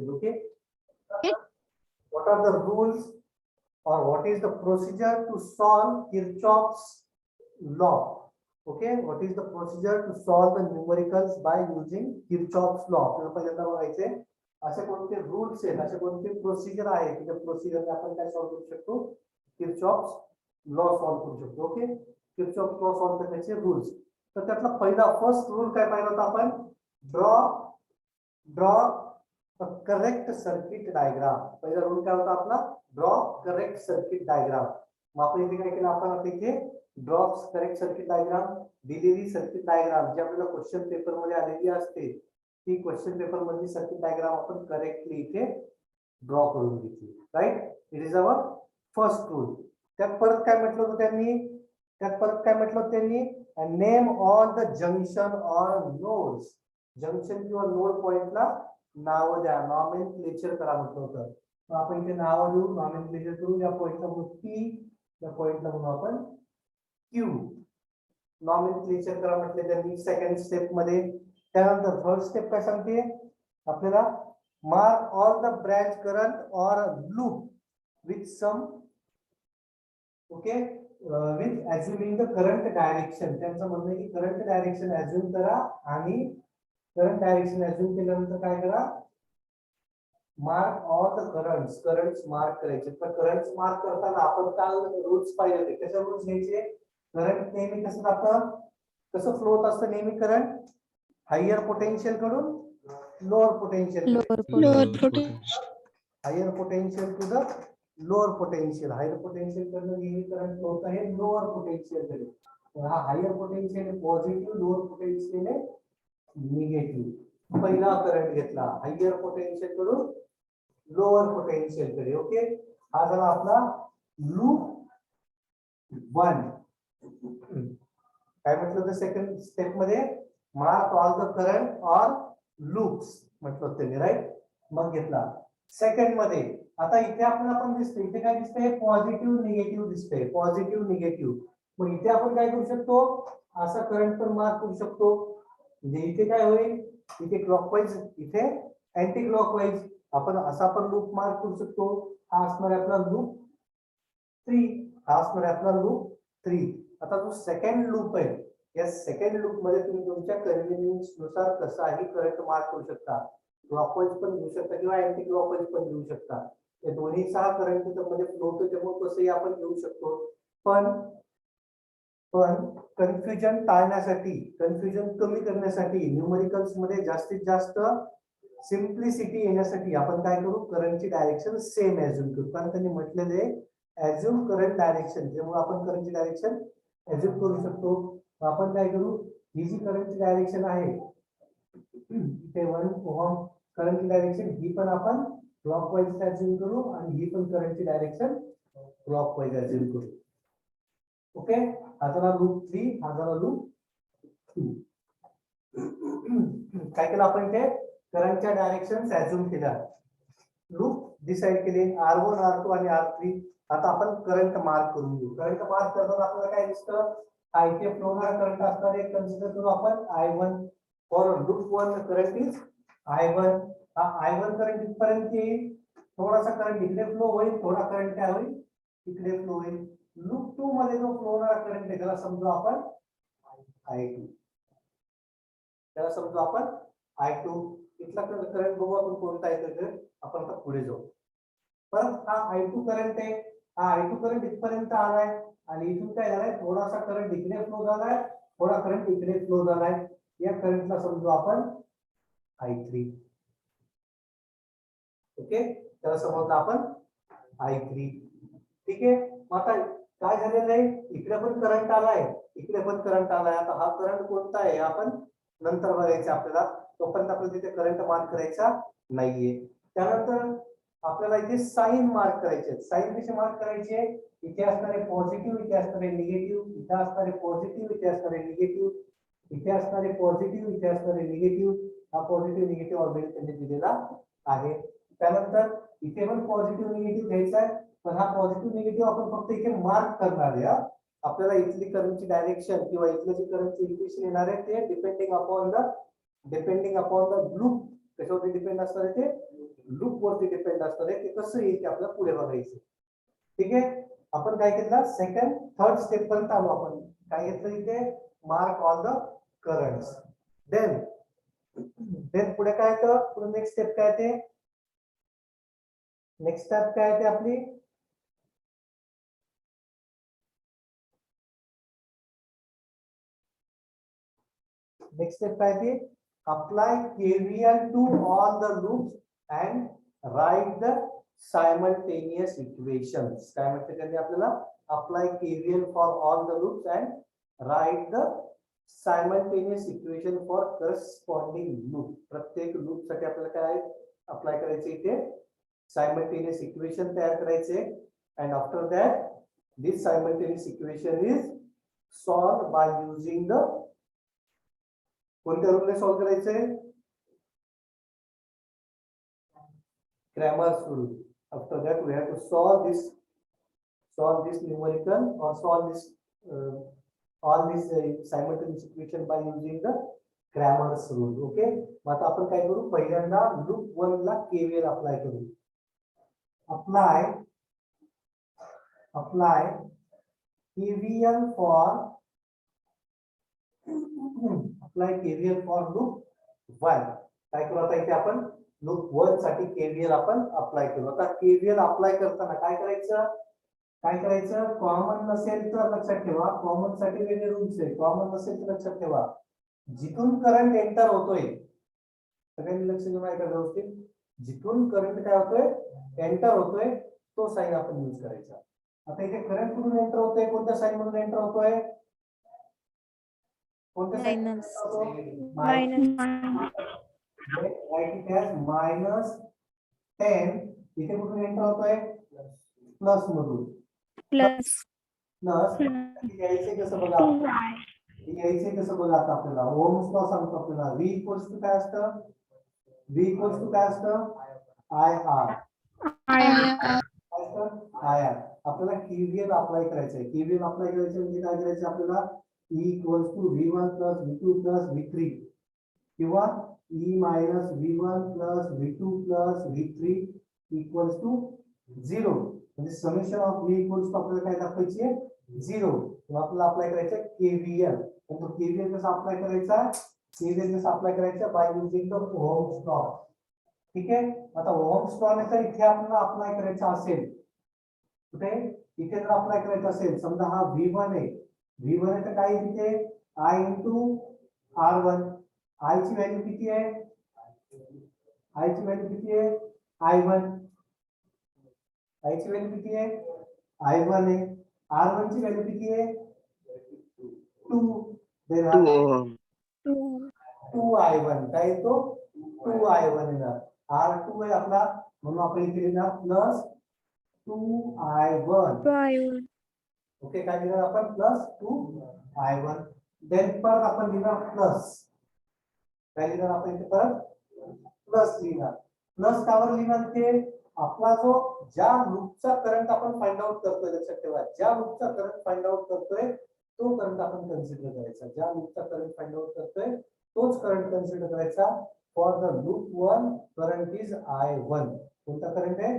असतील. Okay, Okay. what are the rules or what is the procedure to solve Kirchhoff's law? Okay, what is the procedure to solve the numericals by using Kirchhoff's law? आपल्याला पहिल्यांदा बघायचे असे कोणते rules आहेत, असे कोणते procedure आहे की त्या प्रोसिजरने आपण काय सॉल्व्ह करू शकतो, किर्चॉफ्स लॉ सॉल्व्ह करू शकतो. ओके, किर्चॉफ्स लॉ सॉल्व्ह करण्याचे रूल्स. तर त्यातला पहिला फर्स्ट रूल काय पाहिला होता आपण, draw a correct circuit diagram. पहिला रूल काय होता आपला, ड्रॉ करेक्ट सर्किट डायग्राम. मग आपण इथे काय केलं, आपण आता इथे ड्रॉ करेक्ट सर्किट डायग्राम, दिलेली सर्किट डायग्राम जी आपल्याला क्वेश्चन पेपर मध्ये आलेली असते ती क्वेश्चन पेपर मधली सर्किट डायग्राम आपण करेक्टली इथे ड्रॉ करून घेतली. Right, it is our first rule. त्यात परत काय म्हटलं होतं त्यांनी, name on the junction or nodes. Junction किंवा नोड पॉइंटला नाव द्या, नॉमेनक्लेचर करा म्हटलं होतं. मग आपण इथे नाव देऊ, नॉमेनक्लेचर करू. या पॉइंटला म्हणू पी, या पॉइंटला म्हणू आपण क्यू. नॉमेनक्लेचर करा म्हटले त्यांनी सेकंड स्टेप मध्ये. त्यानंतर थर्ड स्टेप काय सांगते आपल्याला, mark all the branch current or loop with some, okay, with assuming the current direction. त्यांचं म्हणणं आहे की करंट डायरेक्शन अज्युम करा आणि करंट डायरेक्शन अज्युम केल्यानंतर काय करा, mark all the currents mark करायचे. तर करंट्स मार्क करताना आपण काल रूल्स पाहिले होते. कसे रूल्स घ्यायचे, करंट नेहमी कसं जातं, कसं फ्लो होत असतं नेहमी करंट, हायर पोटेन्शियल कडून lower potential, higher potential to the lower potential, higher potential कडून नेहमी करंट फ्लो होत आहे लोअर पोटेन्शियल कडे. हा higher potential positive, lower potential negative. पहिला करंट घेतला हायर पोटेन्शियल कडून लोअर पोटेन्शियल कडे. ओके, हा झाला आपला लूप 1. काय म्हटलं होतं सेकंड स्टेप मध्ये, mark all the current or loops म्हटलं त्यांनी. राईट, मग घेतला सेकंड मध्ये. आता इथे आपल्याला पण दिसतंय, इथे काय दिसतंय, पॉझिटिव्ह निगेटिव्ह दिसतंय, पॉझिटिव्ह निगेटिव्ह. मग इथे आपण काय करू शकतो, असा करंट पण मार्क करू शकतो. म्हणजे इथे काय होईल, इथे क्लॉकवाईज, इथे अँटी क्लॉकवाईज. आपण असा पण लूप मार्क करू शकतो. हा असणार आहे आपला लूप 3, हा असणार आहे आपला लूप 3. आता जो सेकंड लूप आहे, या सेकंड लूप मध्ये तुम्ही तुमच्या कन्व्हिनियन्स नुसार कसाही करंट मार्क करू शकता. क्लॉकवाईज पण घेऊ शकता किंवा अँटी क्लॉकवाईज पण घेऊ शकता. या दोन्ही 6 करंट त्यामध्ये फ्लो होतो, त्यामुळे कसंही आपण घेऊ शकतो. पण कन्फ्युजन टाळण्यासाठी, कन्फ्युजन कमी करण्यासाठी, न्यूमरिकल्स मध्ये जास्तीत जास्त सिम्प्लिसिटी येण्यासाठी आपण काय करू, करंटची डायरेक्शन सेम अज्युम करू. कारण त्यांनी म्हटलेले अज्युम करंट डायरेक्शन, त्यामुळे आपण करंटची डायरेक्शन अज्युम करू शकतो. आपण काय करू, ही जी करंटची डायरेक्शन आहे इथे 1 ओहम करंटची डायरेक्शन, ही पण आपण क्लॉकवाईज अज्युम करू आणि ही पण करंटची डायरेक्शन क्लॉकवाईज अज्युम करू. ओके, हा झाला लूप 3, हा झाला लूप 2. काय केलं आपण, ते करंटच्या डायरेक्शन अज्युम केल्या, लूप डिसाइड केले R1 R2 आणि R3. आता आपण करंट मार्क करून घेऊ. करंट मार्क करताना आपल्याला काय दिसतं, इथे फ्लो होणारा करंट असणार आहे, कन्सिडर करू आपण I1. For loop 1 current is I1. हा I1 करंट इथपर्यंत येईल, थोडासा करंट इकडे फ्लो होईल, थोडा करंट काय होईल इकडे फ्लो होईल. लूप 2 मध्ये जो फ्लो होणारा करंट आहे त्याला समजू आपण I2, त्याला समजू आपण I2. इथला करंट बघू आपण कोणता आहे ते, आपण आता पुढे जाऊ. परत हा I2 करंट आहे, हा I2 करंट इथपर्यंत आलाय आणि इथून काय झालाय, थोडासा करंट इकडे फ्लो झालाय, थोडा करंट इकडे फ्लो झालाय. या करंटला समजू आपण I3. ओके, त्याला समजलं आपण I3. ठीक आहे, मग आता काय झालेलं आहे, इकडे पण करंट आलाय, इकडे पण करंट आलाय. आता हा करंट कोणता आहे आपण नंतर बघायचा आपल्याला, तोपर्यंत आपल्याला तिथे करंट मार्क करायचा नाहीये. त्यानंतर आपल्याला इथे साइन मार्क करायचे. साइन कसे मार्क करायचे, इथे असणारे पॉझिटिव्ह, इथे असणारे निगेटिव्ह, इथे असणारे पॉझिटिव्ह, इथे असणारे निगेटिव्ह, इथे असणारे पॉझिटिव्ह, इथे असणारे निगेटिव्ह. हा पॉझिटिव्ह निगेटिव्ह ऑलरेडी त्यांनी दिलेला आहे. त्यानंतर इथे पण पॉझिटिव्ह निगेटिव्ह घ्यायचा आहे, पण हा पॉझिटिव्ह निगेटिव्ह आपण फक्त इथे मार्क करणार आहे. आपल्याला इथली करंटची डायरेक्शन किंवा इथलं जे करंटची इक्वेशन येणार आहे ते डिपेंडिंग अपॉन द लूप, कशावरती डिपेंड असणार आहे ते, लूप वरती डिपेंड असणार आहे. ते कसं येईल ते आपल्याला पुढे बघायचं. ठीक आहे. आपण काय घेतलं सेकंड थर्ड स्टेप पर्यंत आलो. आपण काय घेतलं इथे mark all the currents. Then पुढे काय तर पुढे नेक्स्ट स्टेप काय ते नेक्स्ट स्टेप काय ते आपली नेक्स्ट स्टेप काय ते apply KVL to all the loops and write the simultaneous equations. काय म्हणते त्यांनी आपल्याला apply KVL for all the loops and write the simultaneous equation for corresponding loop. प्रत्येक लूप साठी आपल्याला काय अप्लाय करायचे इथे सायमल्टेनियस इक्वेशन तयार करायचे. And after that this simultaneous equation is solve by using the कोणत्या रूलने सॉल्व करायचे Cramer's rule. After that we have to solve this numerical or solve this all this simultaneous equation by using the Cramer's rule. Okay. मग आता आपण काय करू पहिल्यांदा loop 1 ला KVL apply करू. apply KVL for loop 1. काय करू आता इथे आपण लूप 1 साठी KVL आपण अप्लाय करू. आता KVL अप्लाय करताना काय करायचं कॉमन नसेल तर लक्षात ठेवा कॉमन साठी वेगळे रूल्स आहे. कॉमन नसेल तर लक्षात ठेवा जिथून करंट एंटर होतोय सगळ्यांनी लक्ष देऊन ऐका व्यवस्थित. जिथून करंट काय होतोय एंटर होतोय तो साइन आपण यूज करायचा. आता इथे करंट कुठून एंटर होतोय कोणत्या साइन मधून एंटर होतोय कोणत्या sign minus write it as -10. इथे कुठून एंटर होतोय प्लस मधून प्लस यायचे कसं बघा आता आपल्याला ओहम्स लॉ सांगतो आपल्याला V इक्वल्स टू काय असतं IR. आपल्याला KVL अप्लाय करायचंय. KVL अप्लाय करायचं म्हणजे काय करायचं आपल्याला E equals to V1 plus V2 plus V3 किंवा E minus V1 plus V2 plus V3 equals to 0. म्हणजे summation of V equals to आपल्याला काय दाखवायची आहे 0. आपल्याला अप्लाय करायचं KVL. तर तो KVL कसा अप्लाय करायचा by using the Ohm's law. ठीक आहे. आता ओहम्स लॉ ने तर इथे आपल्याला अप्लाय करायचा असेल कुठे इथे जर अप्लाय करायचा असेल समजा हा V1 आहे तर काय इथे I into R1. I ची व्हॅल्यू किती आहे I1. I ची व्हॅल्यू किती आहे I1 आहे. R1 ची व्हॅल्यू किती आहे 2. देन 2I1 काय येतो 2I1 येणार. R2 आहे आपला म्हणून आपण इथे लिहिणार प्लस 2I1. ओके काय लिहिणार आपण प्लस 2I1. देन परत आपण लिहिणार प्लस काय लिहिणार आपण इथे परत प्लस लिहिणार. प्लस कावर लिहिणार ते आपला जो ज्या लूपचा करंट आपण फाइंड आउट करतोय लक्षात ठेवा ज्या लूपचा करंट फाइंड आउट करतोय तो करंट आपण कन्सिडर करायचा. ज्या लूपचा करंट फाइंड आउट करतोय तोच करंट कन्सिडर करायचा. For the loop 1 current is I1. कोणता करंट आहे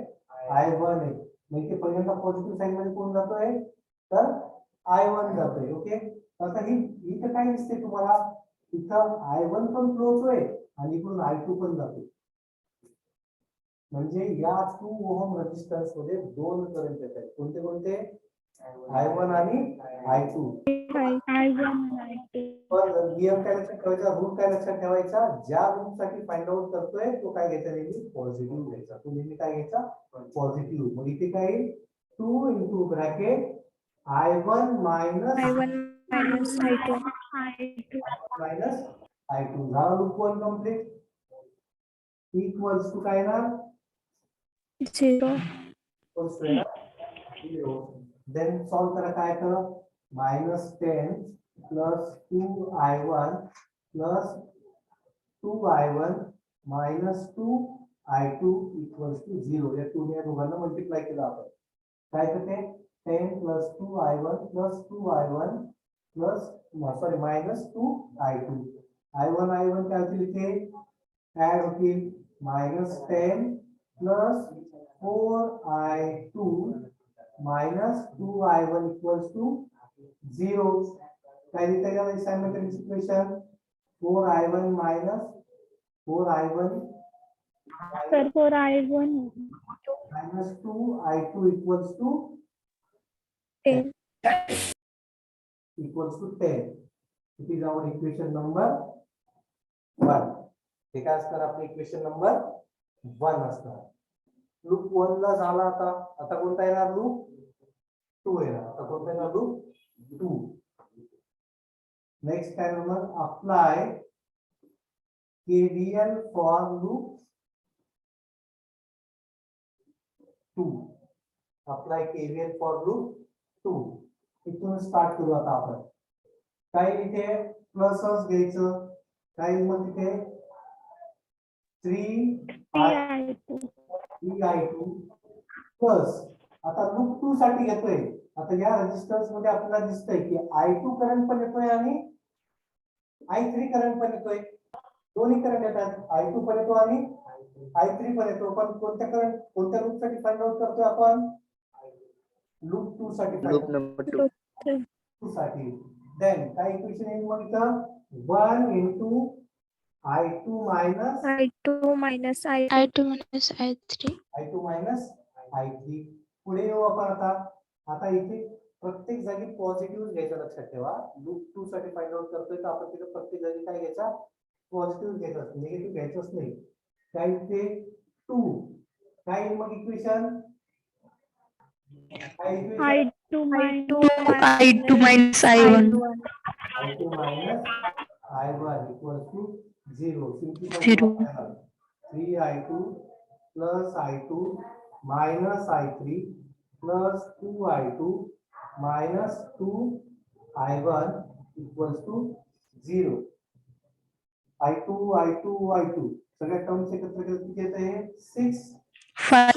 I1 आहे. मग इथे पहिल्यांदा पॉझिटिव्ह साइन मध्ये कोण जातोय तर I1 जातोय. ओके. आता ही इथे काय दिसते तुम्हाला इथं I1 पण फ्लो होतोय आणि इकडून I2 पण जातोय. म्हणजे या 2 ओहम रेझिस्टन्स मध्ये दोन करंट येत आहेत. कोणते I1 आणि I2. पण नियम काय लक्षात ठेवायचा रूल काय लक्षात ठेवायचा ज्या लूप साठी फाइंड आउट करतोय तो काय घ्यायचा नेहमी पॉझिटिव्ह घ्यायचा. तो नेहमी काय घ्यायचा पॉझिटिव्ह. मग इथे काय 2 into bracket I1 minus I2 झाला लूप 1 कंप्लीट. इक्वल्स टू काय ना 0. देन सॉल्व करा काय करा -10 plus 2I1 plus 2I1 minus 2I2 equals to 0. या 2 ने दोघांना मल्टिप्लाय केलं आपण काय करते 10 plus 2I1 plus 2I1 plus sorry minus 2I2. I1 काय होतील इथे ऍड होतील -10 plus 4i2 minus 2i1 equals to 0. काय लिहिता येईल simultaneous equation 4i1 minus 4i1 Sir, for I1 minus 2i2 equals to 10. equals to 10. It is our equation number 1. हे काय असणार आपलं इक्वेशन नंबर 1 असणार. लूप 1 ला झाला आता कोणता येणार लूप 2 येणार. आता कोणता येणार लूप 2. नेक्स्ट काय मग apply KVL for loop 2. Apply KVL for loop 2. इथून स्टार्ट करू आता आपण. काय इथे प्लसच घ्यायचं. काय मग इथे 3i2 प्लस आता लूप 2 साठी घेतोय. आता या रेजिस्टन्स मध्ये आपल्याला दिसतंय की i2 करंट पण येतोय आणि i3 करंट पण येतोय. दोन्ही करंट येतात. i2 पण येतो आणि i3 पण येतो. पण कोणत्या लूप साठी फाइंड आउट करतोय आपण लूप 2 साठी लूप नंबर 2 2 साठी. देन काय इक्वेशन येईल मग इथं 1 into i2 minus I2 minus I3. i2 minus i3. पुढे येऊ आपण आता इथे प्रत्येक जागी पॉझिटिव्ह घ्यायचं लक्षात ठेवा. लूप 2 साठी फाइंड आउट करतोय तर आपण तिथे प्रत्येक जागी काय घ्यायचा पॉझिटिव्ह घ्यायचा, निगेटिव्ह घ्यायचंच नाही. काय ते 2 काय मग equation I2 minus I2 minus I1 i2 minus i1 equals to 0. Simplify 0. 3i2 plus i2 minus i3 plus 2i2 minus 2i1 equals to 0. i2 सगळ्या टर्म्स एकत्र केले किती येते 6 5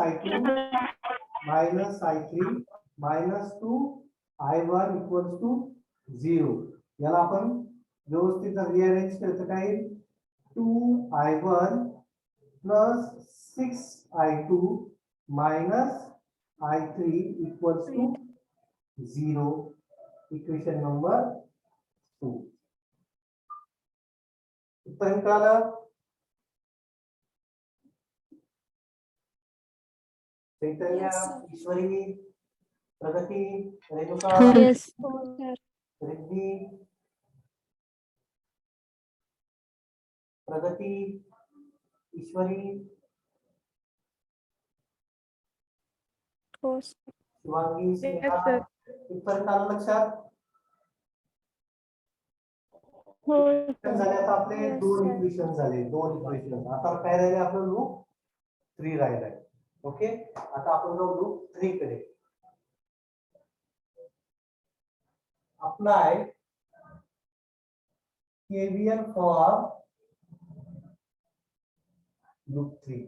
i2 minus i3 minus 2i1 equals to 0. याला आपण व्यवस्थित rearrange केलं तर काय 2i1 plus 6i2 minus i3 equals to 0. Equation number 2. इथपर्यंत कळालं? चैतन्य, ईश्वरी, प्रगती, रेणुका, Yes, sir. रिद्धी, प्रगती, ईश्वरी, हो, sir. Shivangi, Sneha, Yes, sir. इथपर्यंत आलं लक्षात? हो, झाले आता आपले Yes, दोन sir. इक्वेशन झाले. आता काय राहिले आपलं लूप 3 राहिलाय. ओके, आता आपण जाऊ लूप 3 कडे. Apply KVL for loop 3.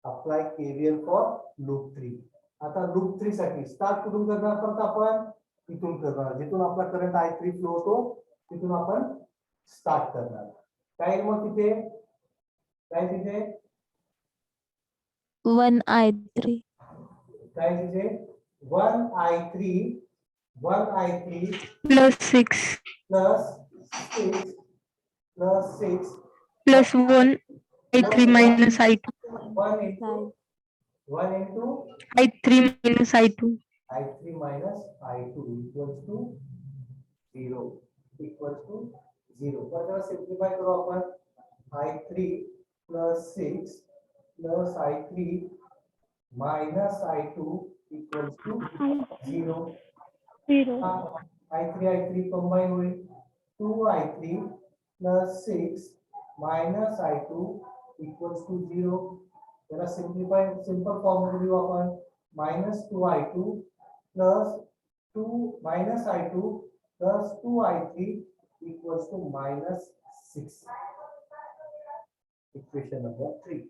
Apply KVL for loop 3. आता लूप 3 साठी स्टार्ट कुठून करणार परत आपण इथून करणार. जिथून आपला करंट i3 फ्लो होतो तिथून आपण स्टार्ट करणार. काय मग तिथे 1I3 काय तिथे 1i3 plus 6 plus 6 plus 1I3 minus I2 1 into I3 minus I2 i3 minus i2 equals to 0. तर सिम्प्लिफाय करू आपण i3 plus 6 plus i3 minus i2 equals to 0. 0. i3 combine होईल 2i3 plus 6 minus i2 equals to 0. त्याला simple form मध्ये लिहू आपण minus 2i2 plus 2 minus i2 plus 2i3 equals to minus 6. Equation number 3.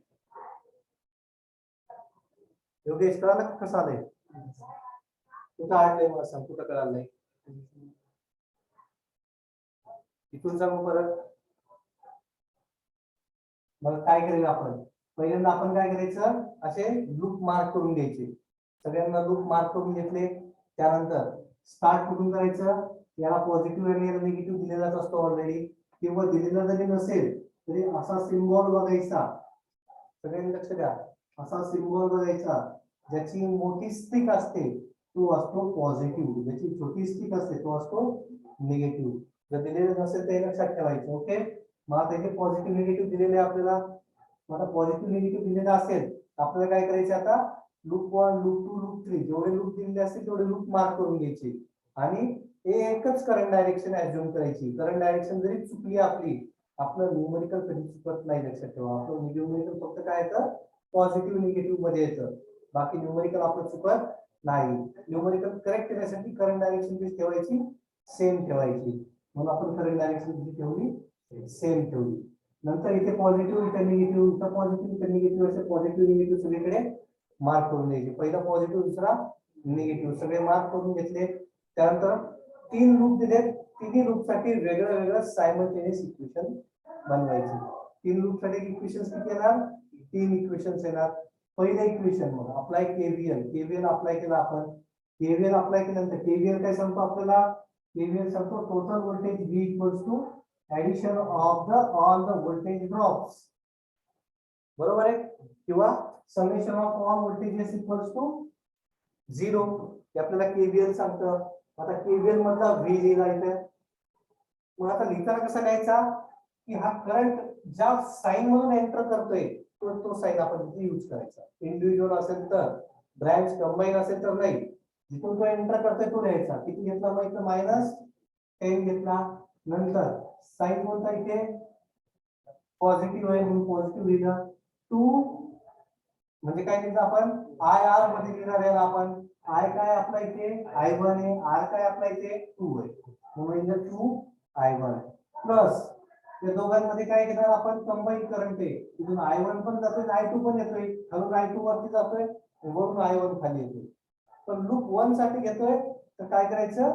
Yogesh कळालं का कसं आलंय? कुठं आलंय मला सांग, कुठं कळालंय? इथून सांगू परत. मग काय करेल आपण पहिल्यांदा आपण काय करायचं, असे लूप मार्क करून घ्यायचे. सगळ्यांना लूप मार्क करून घेतले. त्यानंतर स्टार्ट कुठून करायचं, याला पॉझिटिव्ह आणि याला निगेटिव्ह दिलेलाच असतो ऑलरेडी, किंवा दिलेला जरी नसेल तरी असा सिम्बॉल बघायचा. सगळ्यांनी लक्ष द्या, असा सिम्बॉल बघायचा. ज्याची मोठी स्टिक असते तो असतो पॉझिटिव्ह, ज्याची छोटी स्टिक असते तो असतो निगेटिव्ह. जर दिलेलं नसेल तर लक्षात ठेवायचं. ओके, मग आता इथे पॉझिटिव्ह निगेटिव्ह दिलेले आपल्याला. आता पॉझिटिव्ह निगेटिव्ह दिलेलं असेल आपल्याला काय करायचं, आता लूप 1 लूप 2 लूप 3 जेवढे लूप दिलेले असतील तेवढे लूप मार्क करून घ्यायचे आणि एकच करंट डायरेक्शन ऍज्युम करायची. करंट डायरेक्शन जरी चुकली आपली, आपलं न्यूमरिकल कधी चुकत नाही, लक्षात ठेवा. आपलं न्यूमरिकल फक्त काय येतं, पॉझिटिव्ह निगेटिव्ह मध्ये येतं, बाकी न्यूमरिकल आपलं चुकत नाही. न्यूमरिकल करेक्ट करण्यासाठी करंट डायरेक्शन कशी ठेवायची, सेम ठेवायची. म्हणून आपण करंट डायरेक्शन कशी ठेवली, सेम ठेवली. नंतर इथे पॉझिटिव्ह इथे निगेटिव्ह, इथे पॉझिटिव्ह इथे निगेटिव्ह, असे पॉझिटिव्ह निगेटिव्ह सगळीकडे मार्क करून द्यायचे. पहिला पॉझिटिव्ह दुसरा निगेटिव्ह सगळे मार्क करून घेतले. त्यानंतर 3 लूप दिले, तिन्ही लूप साठी वेगळं वेगळं सायमल्टेनियस इक्वेशन बनवायचे. 3 लूप साठी इक्वेशन्स किती येणार, 3 इक्वेशन्स येणार. पहिलं इक्वेशन मग अप्लाय केव्हीएल. केव्हीएल अप्लाय केला आपण. केव्हीएल अप्लाय केल्यानंतर केव्हीएल काय सांगतो आपल्याला, केव्हीएल सांगतो total voltage V equals to addition of the all the voltage drops, बरोबर आहे, किंवा summation of all voltages equals to 0, हे आपल्याला केव्हीएल सांगतं. आता केव्हीएल मधला V लिहिला इथे. मग आता लिहिताना कसा लिहायचा, की हा करंट ज्या साइन मधून एंटर करतोय तो साइन आपण इथे यूज करायचा. इंडिव्हिज्युअल असेल तर, ब्रँच कंबाईन असेल तर नाही, जिथून तो एंटर करतोय तो लिहायचा. किती घेतला मग इथे -10 घेतला. नंतर साइन कोणता इथे पॉझिटिव्ह आहे म्हणून पॉझिटिव्ह लिहिलं. 2 म्हणजे काय लिहिलं आपण, IR मध्ये लिहिणार आहे आपण. I काय आपला इथे I1 आहे, R काय आपला इथे 2 आहे, म्हणून 2I1 प्लस या दोघांमध्ये काय घेणार आपण, कंबाईन करंट आहे. तिथून I1 पण जातोय I2 पण येतोय, खालून I2 वरती जातोय वरून I1 खाली येतोय. पण लूप 1 साठी घेतोय तर काय करायचं,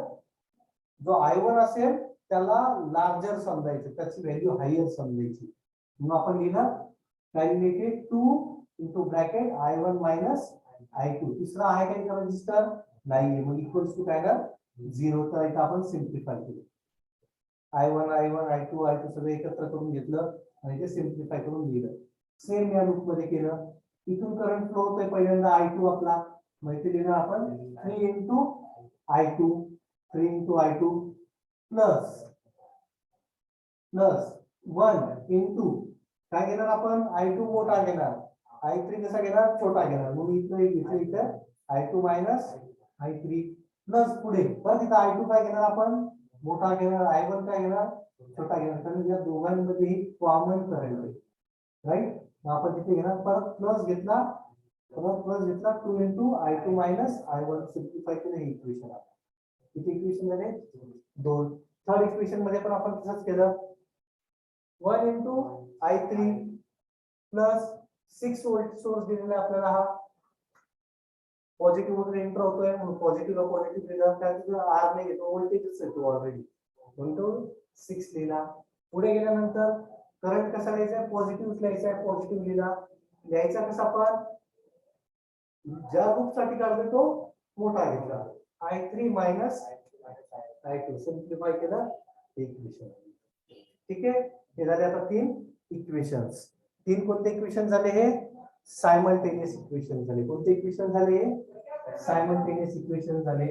जो I1 असेल त्याला लार्जर समजायचं, त्याची व्हॅल्यू हायर समजायची. म्हणून आपण लिहिलं काय लिहिले, 2 into bracket I1 minus I2. तिसरा आहे काही रजिस्टर नाहीये, मग इक्वल्स टू काय ना 0. तर इथं आपण सिम्प्लिफाय केलं. I1 I2 सगळे एकत्र करून घेतलं आणि ते सिम्प्लिफाय करून लिहिलं. सेम या लूप मध्ये केलं. इथून करंट फ्लो होतोय पहिल्यांदा I2 आपला, माहिती लिहिलं आपण 3 इंटू I2 प्लस 1 इंटू काय घेणार आपण, I2 मोठा घेणार, I3 कसा घेणार, छोटा घेणार. मग इथे I2 मायनस I3 प्लस पुढे परत इथं I2 काय घेणार आपण, मोठा घेणार, I1 काय घेणार, छोटा घेणार, कारण या दोघांमध्ये कॉमन करंट आहे, राईट. मग आपण तिथे घेणार परत प्लस घेतला, 2 into I2 minus I1 simplify केलं. हे इक्वेशन आहे. किती इक्वेशन झाले, 2. थर्ड इक्वेशन मध्ये पण आपण तसंच केलं. 1 into I3 plus 6 volt source दिलेला आहे आपल्याला, हा पॉझिटिव्ह मध्ये एंटर होतोय म्हणून पॉझिटिव्ह दिला. त्यानंतर आर ने घेतो, व्होल्टेजच आहे तो ऑलरेडी, म्हणून तो 6 लिहिला. पुढे गेल्यानंतर करंट कसा लिहायचा, पॉझिटिव्ह लिहायचा आहे, पॉझिटिव्ह लिहिला. लिहायचा कसा आपण, ज्या लूप साठी काढतो तो मोठा घेतला, I3 मायनस I2 सिम्प्लिफाय केलं इक्वेशन. ठीक आहे, हे झाले आता 3 इक्वेशन्स. 3 कोणते इक्वेशन झाले, हे सायमल्टेनियस इक्वेशन झाले. कोणते इक्वेशन झाले, सायमल्टेनियस इक्वेशन झाले.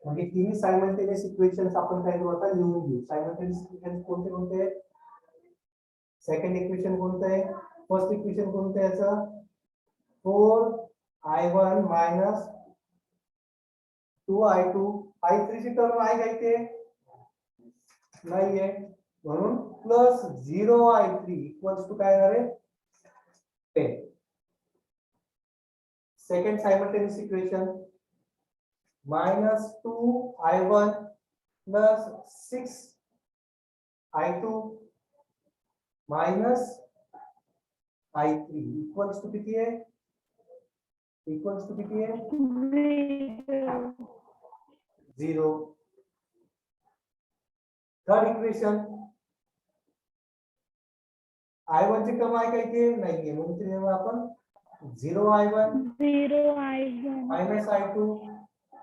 म्हणजे तिन्ही सायमल्टेनियस इक्वेशन्स आपण काय करू आता, लिहून घेऊ. सायमल्टेनियस इक्वेशन कोणते कोणते आहेत, सेकंड इक्वेशन कोणतं आहे, फर्स्ट इक्वेशन कोणतं आहे, याचं 4I1 मायनस 2I2. I3 ची टर्म आहे का इथे, नाहीये, म्हणून प्लस 0I3 इक्वल्स टू काय येणार आहे, 10. Second simultaneous equation minus 2I1 plus 6I2 minus I3 equals to किती आहे, इक्वल्स टू किती आहे, 0. थर्ड इक्वेशन I1 ची टर्म आहे का इथे नाहीये, म्हणून ते लिहू आपण 0 I1 0 I1 minus I2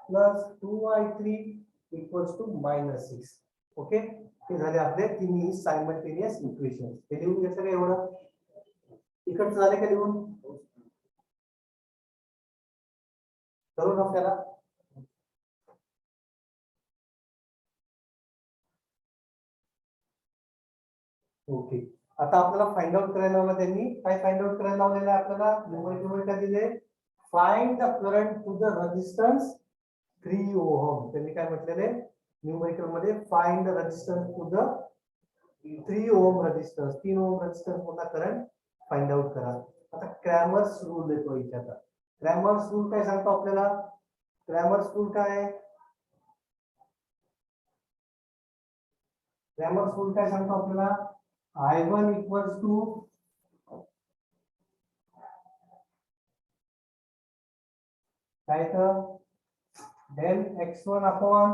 plus 2I3 equals to -6. Okay, हे झाले आपले तिन्ही सायमल्टेनियस इक्वेशन. हे लिहून घेतलं का एवढं? इकडचं झाले का लिहून? करू ना त्याला. ओके, आता आपल्याला फाइंड आउट करायला लावलं त्यांनी. काय फाइंड आउट करायला लावलेलं आहे आपल्याला? न्यूमरिकल काय दिले? Find the current to the resistance 3 ohm. त्यांनी काय म्हटलेले न्यूमरिकल मध्ये? Find the resistance to the 3 ohm resistance. 3 ohm resistance मधला करंट फाइंड आउट करा. आता क्रॅमर्स रूल देतो इथे. आता क्रॅमर्स रूल काय सांगतो आपल्याला? क्रॅमर्स रूल काय आहे? क्रॅमर्स रूल काय सांगतो आपल्याला? I1 equals to काय तर del x1 upon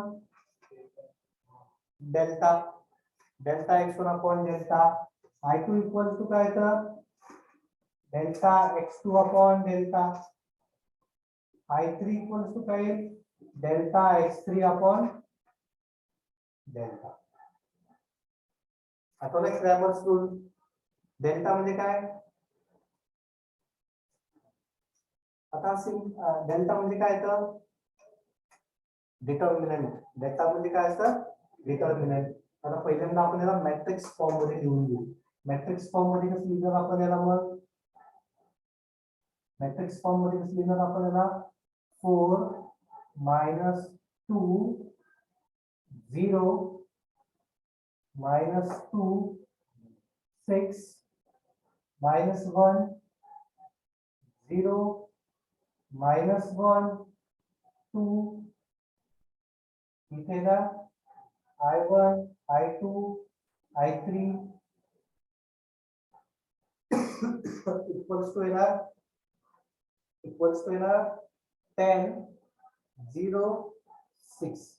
delta x1 upon delta. I2 equals to काय तर delta x2 upon delta. I3 equals to काय? delta x3 upon delta. आता क्रॅमर्स रूल. डेल्टा म्हणजे काय? आता डेल्टा म्हणजे काय तर डिटर्मिनंट. डेल्टा म्हणजे काय असतं? डिटर्मिनंट. आता पहिल्यांदा आपण याला मॅट्रिक्स फॉर्म मध्ये लिहून घेऊ. मॅट्रिक्स फॉर्म मध्ये कसं लिहिणार आपण याला? मग मॅट्रिक्स फॉर्म मध्ये कसं लिहिणार आपण याला? 4 -2 0 -2 6 -1 0 -1 2 इथे ना I1 I2 I3 equals to येणार 10 0 6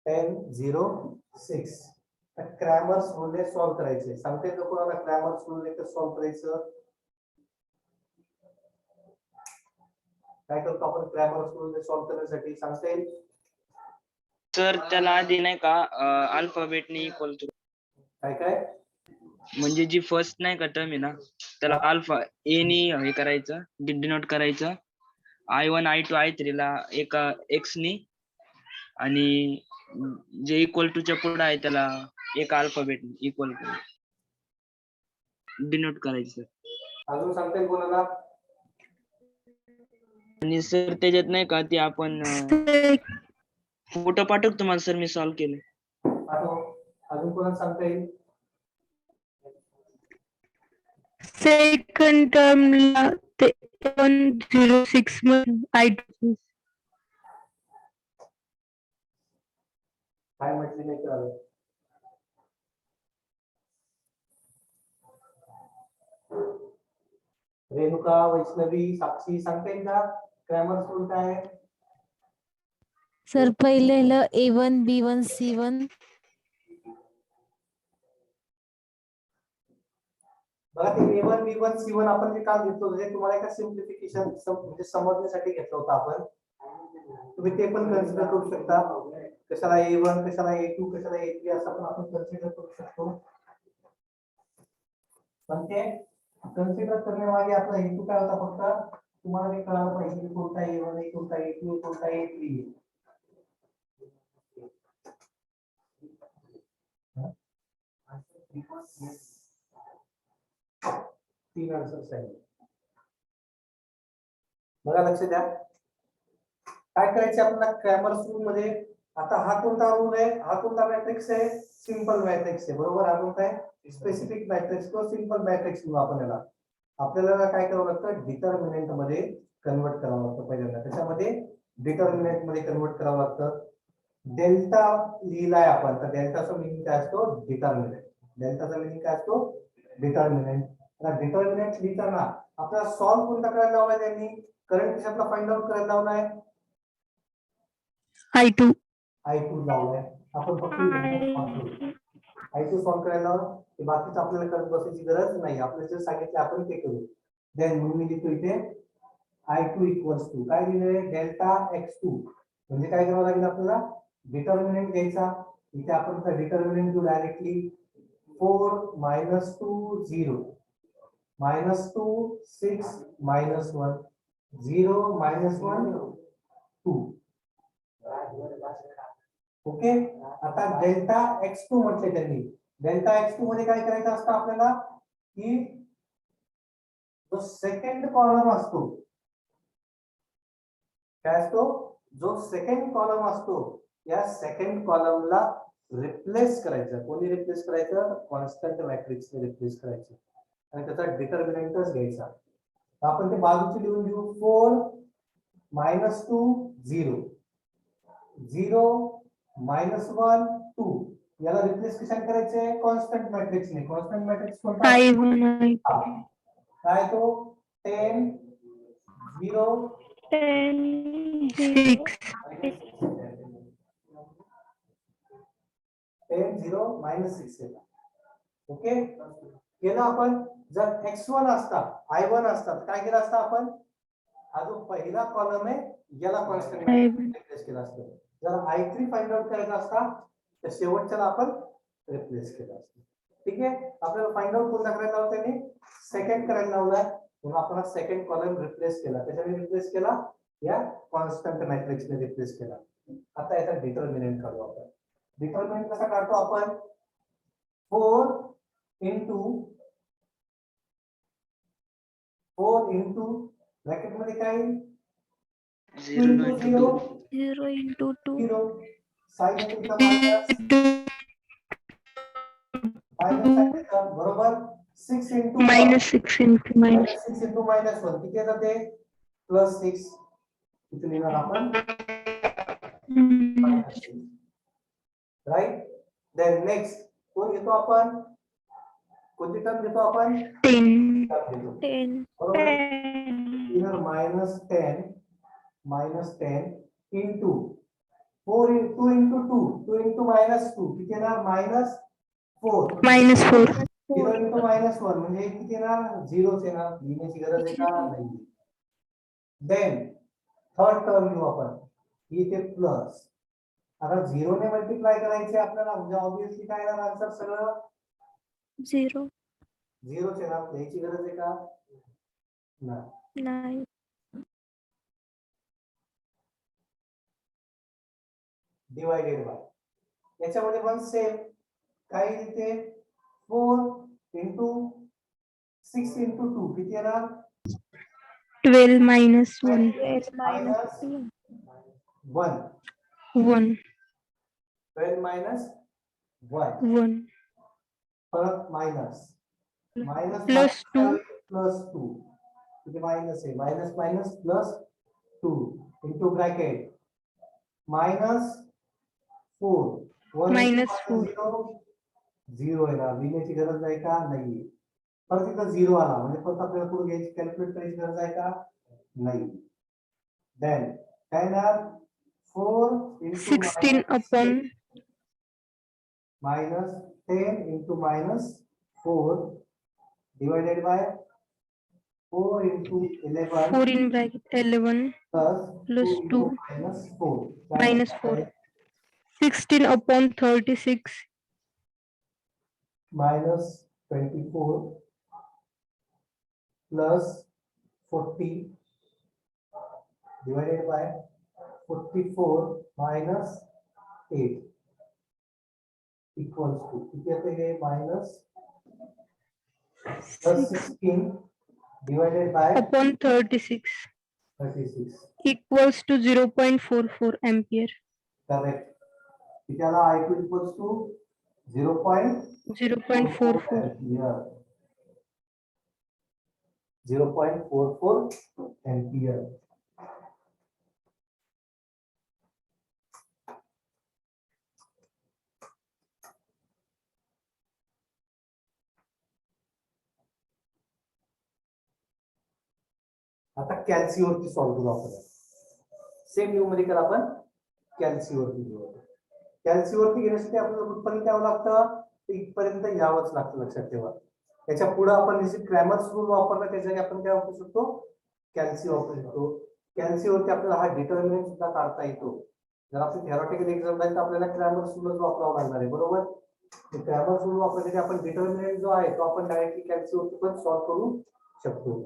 10 0 6. क्रॅमर्स रूल ने सॉल्व करायचे. सांगते का कोणाला क्रॅमर्स रूल ने कसं सॉल्व करायचं? काय करतो आपण क्रॅमर्स रूल ने सॉल्व करण्यासाठी? सांगता येईल? सर त्याला आधी नाही का अल्फाबेटने इक्वल टू काय काय? म्हणजे जी फर्स्ट नाही का टर्म आहे ना त्याला अल्फा ए नी हे करायचं, डिनोट करायचं. I1 I2 I3 ला एका एक्स नी आणि जे इक्वल टू च्या पुढे आहे त्याला एक अल्फाबेट इक्वल डिनोट करायचं. अजून सांगता येईल कोणाला? आणि सर त्याच्यात नाही का ते आपण फोटो पाठवतो तुम्हाला सर, मी सॉल्व केले. अजून कोणाला सांगता येईल? सेकंड टर्मला ते 106 मध्ये I2. काय म्हटले नाही कळलं. रेणुका, वैष्णवी, साक्षी सांगता येईल का क्रॅमर्स रूल काय आहे? सर पहिलेलं A1 B1 C1 बघा ते A1 B1 C1 आपण जे काल घेतलं होतं तुम्हाला एका सिम्प्लिफिकेशन म्हणजे समजण्यासाठी घेतलं होतं आपण. तुम्ही ते पण कन्सिडर करू शकता. कशाला A1 कशाला A2 कशाला A3 असं पण आपण कन्सिडर करू शकतो. पण ते कन्सिडर करण्यामागे आपला हेतू काय होता? फक्त तुम्हाला हे कळायला पाहिजे की कोणता A1 आहे, कोणता A2 कोणता A3 आहे. तीन आन्सर्स आहेत. बघा लक्ष द्या. काय करायचे आपल्याला क्रॅमर्स रूल मध्ये? आता हा कोणता रूल आहे? हा कोणता मॅट्रिक्स आहे? सिंपल मॅट्रिक्स आहे, बरोबर. हा कोणता आहे? स्पेसिफिक मॅट्रिक्स किंवा सिंपल मॅट्रिक्स म्हणू आपण याला. आपल्याला काय करावं लागतं? डिटर्मिनंट मध्ये कन्वर्ट करावं लागतं. पहिल्यांदा त्याच्यामध्ये डिटर्मिनंट मध्ये कन्वर्ट करावं लागतं. डेल्टा लिहिलाय आपण, तर डेल्टाचा मीनिंग काय असतो? डिटर्मिनंट. डेल्टाचा मीनिंग काय असतो? डिटर्मिनंट. आता डिटर्मिनंट लिहिताना आपल्याला सॉल्व कोणता करायला लावलाय त्यांनी? करंट कशातला फाइंड आउट करायला लावलाय? I2. I2 लावलाय. आपण फक्त I2 सॉल्व्ह करायला ते बाकीचं आपल्याला करत बसायची गरज नाही. आपल्याला जे सांगितलं आपण ते करू. देन म्हणून मी लिहितो इथे I2 इक्वल्स टू काय लिहिलंय डेल्टा x2 म्हणजे काय करावं लागेल आपल्याला डिटर्मिनंट घ्यायचा. इथे आपण डिटर्मिनंट घेऊ directly 4 minus 2 0 minus 2 6 minus 1 0 minus 1 2 okay. आता डेल्टा x2 म्हटले त्यांनी. डेल्टा x2 मध्ये काय करायचं असतं आपल्याला की जो सेकंड कॉलम असतो काय असतो जो सेकंड कॉलम असतो या सेकंड कॉलमला रिप्लेस करायचं. कोणी रिप्लेस करायचं कॉन्स्टंट मॅट्रिक्सने रिप्लेस करायचं आणि त्याचा डिटर्मिनंटच घ्यायचा. आपण ते बाजूचे लिहून घेऊ 4 minus 2 0 0 minus 1 2 याला रिप्लेस कशाने करायचे कॉन्स्टंट मॅट्रिक्सने. कॉन्स्टंट मॅट्रिक्स कोणता I1, I2. काय तो 10 0 10 6. 10 0 minus 6 येतात. ओके केलं आपण. जर x1 असता I1 असतात काय केलं असतं आपण हा जो पहिला कॉलम आहे याला कॉन्स्टंट I1. रिप्लेस केला असतं. जर I3 फाइंड आउट करायचा असता तर शेवटच्याला आपण रिप्लेस केलं असतं. ठीक आहे. आपल्याला फाइंड आउट कोणता करायला लावला त्याने सेकंड करायला लावलाय म्हणून आपण सेकंड कॉलम रिप्लेस केला. त्याच्याने रिप्लेस केला या कॉन्स्टंट मॅट्रिक्सने रिप्लेस केला. आता याचा डिटर्मिनंट काढू आपण. डिटर्मिनंट कसा काढतो आपण 4 into ब्रॅकेट मध्ये काय 0 into 2 0 into 2 0 साइन चा मायनस बरोबर 6 into Minus 6 into minus. 6 into minus 1 किती येतात ते प्लस 6 किती लिहिणार आपण राइट. देन नेक्स्ट कोण घेतो आपण कोणती टर्म घेतो आपण 10. टर्म घेतो 10 बरोबर. 10 इधर -10 into 4 into 2 into -2 किती येणार -4 -4. 0 into -1 म्हणजे किती येणार 0 येणार. लिहिण्याची गरज आहे का नाही. देन थर्ड टर्म घेऊ आपण इथे प्लस. आता 0 ने मल्टिप्लाय करायचे आपल्याला म्हणजे ऑब्वियसली काय येणार आन्सर सगळं 0 0 येणार. लिहायची गरज आहे का नाही. नाही. डिवायडेड बाय याच्यामध्ये पण सेम काय इथे 4 into 6 into 2 किती येणार 12 minus 1. 12 minus 2 1 1. 12 minus 1 1. परत मायनस मायनस Plus 2. प्लस 2 किती मायनस आहे minus minus plus 2 into bracket -4 -4. 0 येणार. लिहिण्याची गरज आहे का नाही. परत इथं 0 आला म्हणजे परत आपल्याला पुढे घ्यायची कॅल्क्युलेट करायची गरज आहे का नाही. देन काय येणार 4 into 16 upon -10 into -4 divided by 4 into 11 4 in bracket 11 plus 2 -4 -4. 16 upon 36 -24 plus 40 divided by 44 minus 8 equals to किती येते हे minus plus 16 divided by upon 36 36 equals to 0.44 ampere. correct. किती आला I2 equals to 0.44. ampere 0.44 ampere. आता कॅल्सी वरती solve करू आपण. Same numerical आपण कॅल्सी वरती घेऊ. कॅल्सी वरती घेण्यासाठी आपल्याला कुठपर्यंत यावं लागतं इथपर्यंत यावंच लागतं, लक्षात ठेवा. याच्या पुढे आपण जसे क्रॅमर्स रूल वापरला त्याच्या जागी आपण काय वापरू शकतो, कॅल्सी वापरू शकतो. कॅल्सी वरती आपल्याला हा डिटर्मिनंट सुद्धा काढता येतो. जर आपली थेरॉटिकल एक्झाम आहे तर आपल्याला क्रॅमर्स रूलच वापरावा लागणार आहे, बरोबर. क्रॅमर्स रूल वापरण्यासाठी आपण डिटर्मिनंट जो आहे तो आपण डायरेक्टली कॅल्सी वरती पण सॉल्व्ह करू शकतो.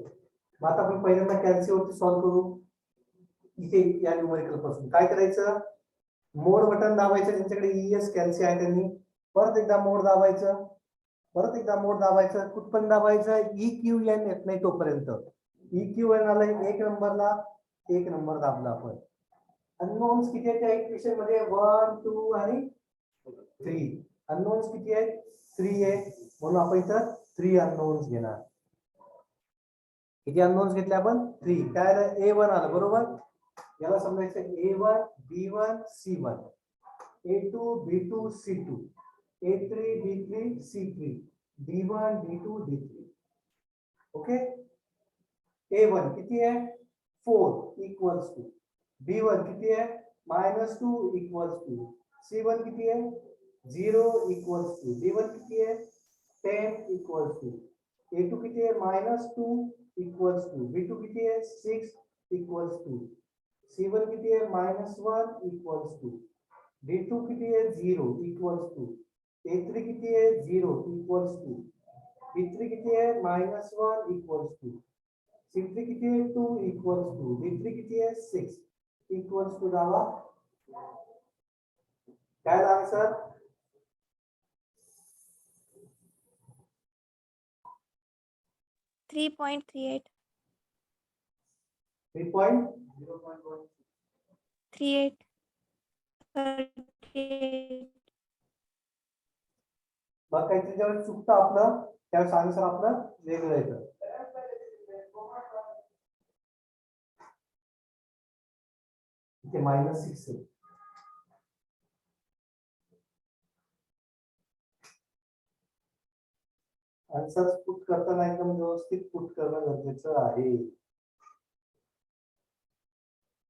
मग आता आपण पहिल्यांदा कॅल्सी वरती सॉल्व्ह करू. इथे या न्यूमेरिकल पासून काय करायचं, मोड बटन दाबायचं, ज्यांच्याकडे ईएस कॅल्सी आहे त्यांनी. परत एकदा मोड दाबायचं, परत एकदा मोड दाबायचं. कुठपर्यंत दाबायचं, EQN येत नाही तोपर्यंत. EQN आला एक नंबरला, एक नंबर दाबला आपण. अननोन्स किती आहेत त्या इक्वेशन मध्ये, 1 2 आणि 3. अननोन्स किती आहेत, 3 आहे, म्हणून आपण इथं 3 अननोन्स घेणार. किती अननोन्स घेतले आपण, 3. काय आलं, A1 आलं, बरोबर. याला समजायचं A1 B1 C1, A2 B2 C2, A3 B3 C3, D1 D2 D3. Okay. A1 किती आहे, 4 इक्वल्स टू, B1 किती आहे, -2 इक्वल्स टू, C1 किती आहे, 0 इक्वल्स टू, D1 किती आहे, 10 इक्वल्स टू, A2 किती आहे, -2 इक्वल्स टू, B2 किती आहे, 6 इक्वल्स टू, C1 किती आहे, -1 इक्वल्स टू, D2 किती आहे, 0 इक्वल्स टू, A3 किती आहे, 0 इक्वल्स टू, B3 किती आहे, -1 इक्वल्स टू, C3 किती आहे, 2 इक्वल्स टू, D3 किती आहे, 6 इक्वल्स टू. दाबा. काय आन्सर, 3.38. 3.0.1. 38. 38. मग काहीतरी ज्यावेळेस चुकतं आपलं त्यावेळेस आन्सर आपलं वेगळं येतं. इथे -6 आहे. आन्सर पुट करताना एकदम व्यवस्थित पुट करणं गरजेचं आहे.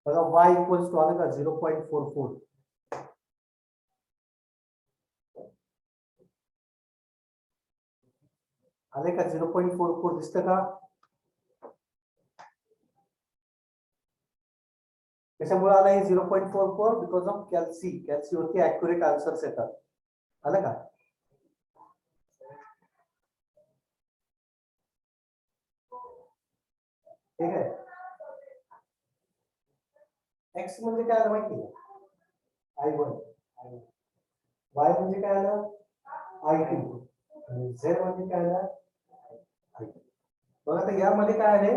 बघा y इक्वल्स टू आलं का 0.44. आले का 0.44 दिसतं का, त्याच्यामुळे आला हे 0.44 बिकॉज ऑफ कॅल्सी. कॅल्सी वरती ऍक्युरेट आन्सर्स येतात. आलं का, ठीक आहे. एक्स म्हणजे काय आलं माहिती आहे, I1. y म्हणजे काय आलं, I2. आणि z म्हणजे काय आलं, I2. बघा आता यामध्ये काय आहे,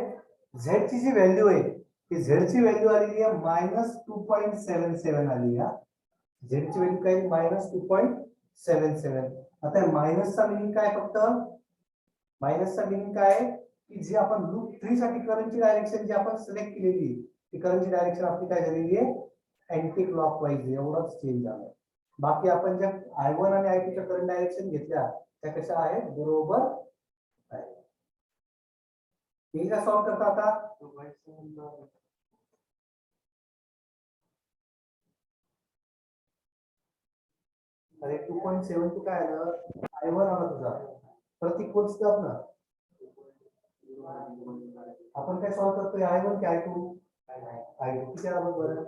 z ची जी व्हॅल्यू आहे ती z ची व्हॅल्यू आलेली आहे -2.77 आली आहे. z ची व्हॅल्यू काय, -2.77. आता मायनसचा मिनिंग काय, फक्त मायनसचा मिनिंग काय आहे की जी आपण लूप 3 साठी करंटची डायरेक्शन जी आपण सिलेक्ट केलेली ती करंटची डायरेक्शन आपली काय झालेली आहे, अँटी क्लॉकवाईज. एवढाच चेंज झालाय. बाकी आपण ज्या I1 आणि I2 च्या करंट डायरेक्शन घेतल्या त्या कशा आहेत, बरोबर आहे. एकदा सॉल्व करता आता. अरे 2.72 काय आलं, I1 आला तुझा, प्रत्येक गोष्ट ना आपण काय सॉल्व करतोय, I1 की I2, I2 किती आला बरं,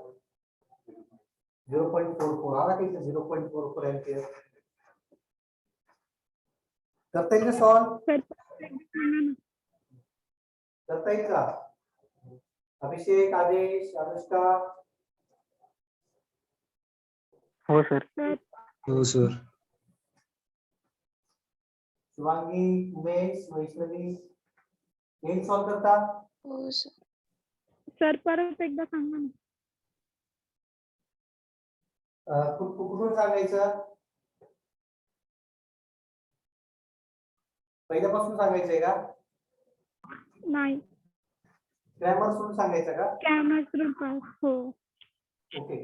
0.44 आला की 0.44 एम्पियर. करता येईल का सॉल्व, करता येईल का. अभिषेक, आदेश, अनुष्का. हो सर. हो सर. शिवांगी, उमेश, वैष्णवी, येईल सॉल्व करता. हो सर. सर परत एकदा सांगा ना. कुठून सांगायचं, पहिल्यापासून सांगायचंय का, नाही, क्रॅमर्स रूल सांगायचा का. हो. ओके,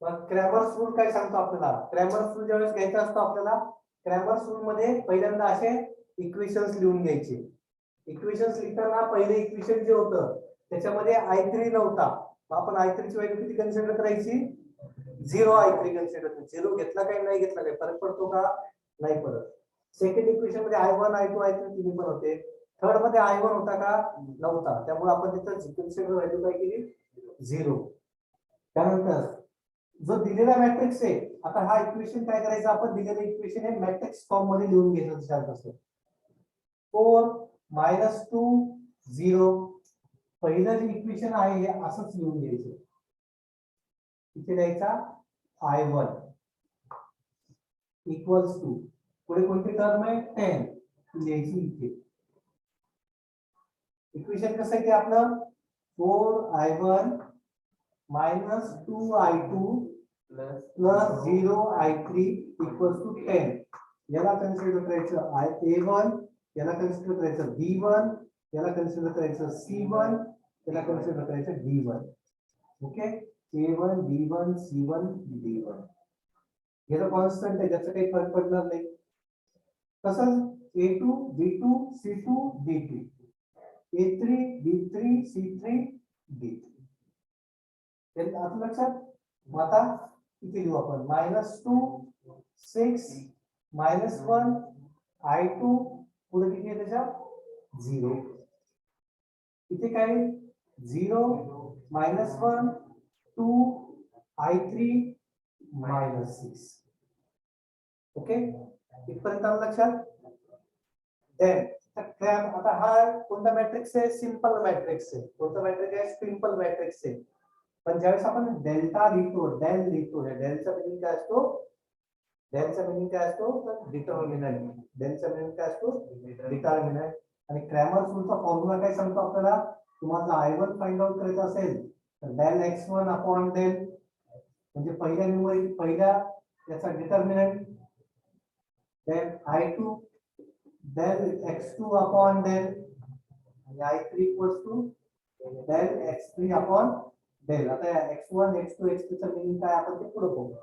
मग क्रॅमर्स रूल काय सांगतो आपल्याला, क्रॅमर्स रूल ज्यावेळेस घ्यायचा असतो आपल्याला, क्रॅमर्स रूल मध्ये पहिल्यांदा असे इक्वेशन्स लिहून घ्यायचे. इक्वेशन्स लिहिताना पहिले इक्वेशन जे होतं त्याच्यामध्ये I3 नव्हता, आपण I3 ची व्हॅल्यू किती कन्सिडर करायची, 0 I3 कन्सिडर. 0 घेतला काय नाही घेतला काय फरक पडतो का, नाही पडत. सेकंड इक्वेशन मध्ये I1 I2 I3 तिन्ही पण होते. थर्ड मध्ये I1 होता का नव्हता, त्यामुळे आपण तिथं सिक्वेन्शियल व्हॅल्यू काय केली 0. त्यानंतर जो दिलेला मॅट्रिक्स आहे, आता हा इक्वेशन काय करायचं, आपण दिलेलं इक्वेशन हे मॅट्रिक्स फॉर्म मध्ये लिहून घ्यायचं विचारत असतो. 4 -2 0. पहिलं जे इक्वेशन आहे हे असंच लिहून घ्यायचं. इथे द्यायचा I1 इक्वल्स टू पुढे कोणती टर्म आहे 10 लिहायची इथे. इक्वेशन कसं आहे की आपलं 4I1 -2 I2 plus 0 I3 equals to 10. याला कन्सिडर करायचं A1, याला कन्सिडर करायचं B1, याला कन्सिडर करायचं C1, याला कन्सिडर करायचं D1. Okay, A1 B1 C1 D1. याला कॉन्स्टंट आहे, ज्याचा काही फरक पडणार नाही. तसंच A2 B2 C2 D2, A3 B3 C3 D3. आता लक्षात. मग आता किती लिहू आपण, -2 6 -1 I2 पुढे किती आहे त्याच्यात 0. इथे काय 0 -1 2 I3 -6. ओके, इथपर्यंत आलं लक्षात. देन आता हा कोणता मॅट्रिक्स आहे, सिंपल मॅट्रिक्स आहे. कोणता मॅट्रिक्स आहे, सिंपल मॅट्रिक्स आहे. पण ज्यावेळेस आपण डेल्टा लिहितो, डेल लिहितो, डेलचा मिनिंग काय असतो, डेलचा मिनिंग काय असतो तर डिटर्मिनंट. डेलचा मिनिंग काय असतो डिटर्मिनंट. आणि क्रॅमर रूलचा फॉर्म्युला काय सांगतो आपल्याला, तुम्हाला I1 फाइंड आउट करायचं असेल तर डेल x1 अपॉन डेल, म्हणजे पहिल्या न्यूमरिक पहिल्या याचा determinant, then I2 del x2 upon del आणि I3 equals to del x3 upon del. आता x1 x2 x3 चा मिनिंग काय आपण ते पुढे बघू.